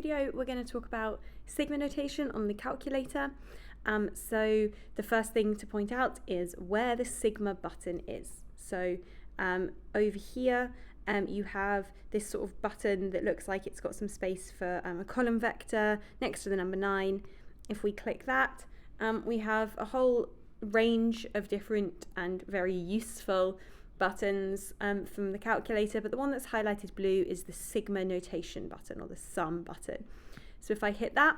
video, we're going to talk about sigma notation on the calculator. So the first thing to point out is where the sigma button is. So over here, you have this sort of button that looks like it's got some space for a column vector next to the number 9. If we click that, we have a whole range of different and very useful buttons from the calculator, but the one that's highlighted blue is the sigma notation button, or the sum button. So if I hit that,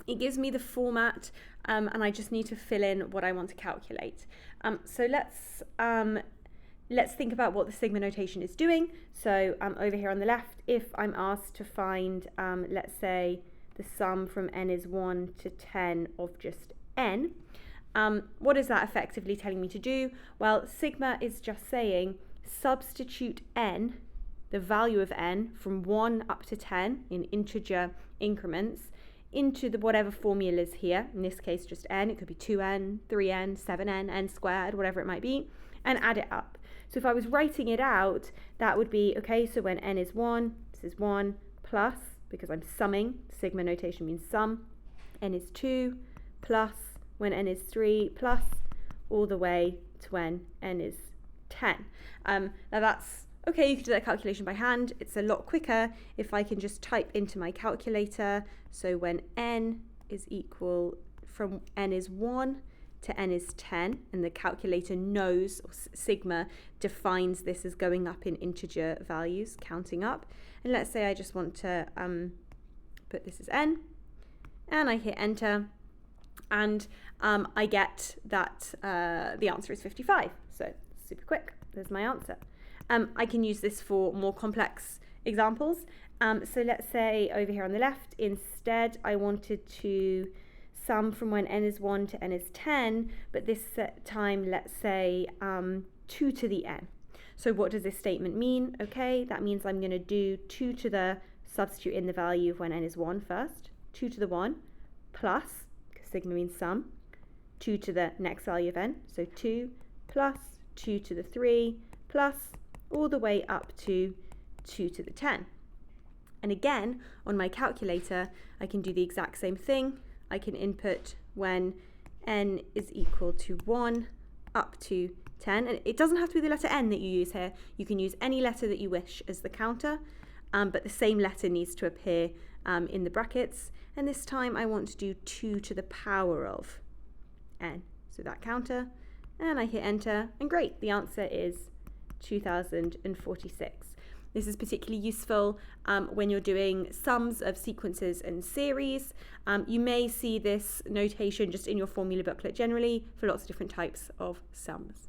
it gives me the format, and I just need to fill in what I want to calculate. So let's think about what the sigma notation is doing. So over here on the left, if I'm asked to find, let's say, the sum from n is 1 to 10 of just n, what is that effectively telling me to do? Well, sigma is just saying substitute n, the value of n, from 1 up to 10 in integer increments into the whatever formula is here. In this case, just n. It could be 2n, 3n, 7n, n squared, whatever it might be, and add it up. So if I was writing it out, that would be, okay, so when n is 1, this is 1 plus, because I'm summing, sigma notation means sum, n is 2 plus, when n is 3 plus, all the way to when n is 10. Now that's okay, you can do that calculation by hand. It's a lot quicker if I can just type into my calculator. So when n is equal, from n is 1 to n is 10, and the calculator knows, or sigma defines this as going up in integer values, counting up. And let's say I just want to put this as n, and I hit enter, and I get that the answer is 55. So super quick, there's my answer. I can use this for more complex examples. So let's say over here on the left, instead I wanted to sum from when n is 1 to n is 10, but this time let's say 2 to the n. So what does this statement mean? Okay, that means I'm going to do 2 to the, substitute in the value of when n is 1 first, 2 to the 1 plus, because sigma means sum, 2 to the next value of n, so 2 plus 2 to the 3 plus all the way up to 2 to the 10. And again, on my calculator, I can do the exact same thing. I can input when n is equal to 1 up to 10. And it doesn't have to be the letter n that you use here. You can use any letter that you wish as the counter, but the same letter needs to appear in the brackets. And this time I want to do 2 to the power of n. So that counter, and I hit enter, and great, the answer is 2046. This is particularly useful when you're doing sums of sequences and series. You may see this notation just in your formula booklet generally for lots of different types of sums.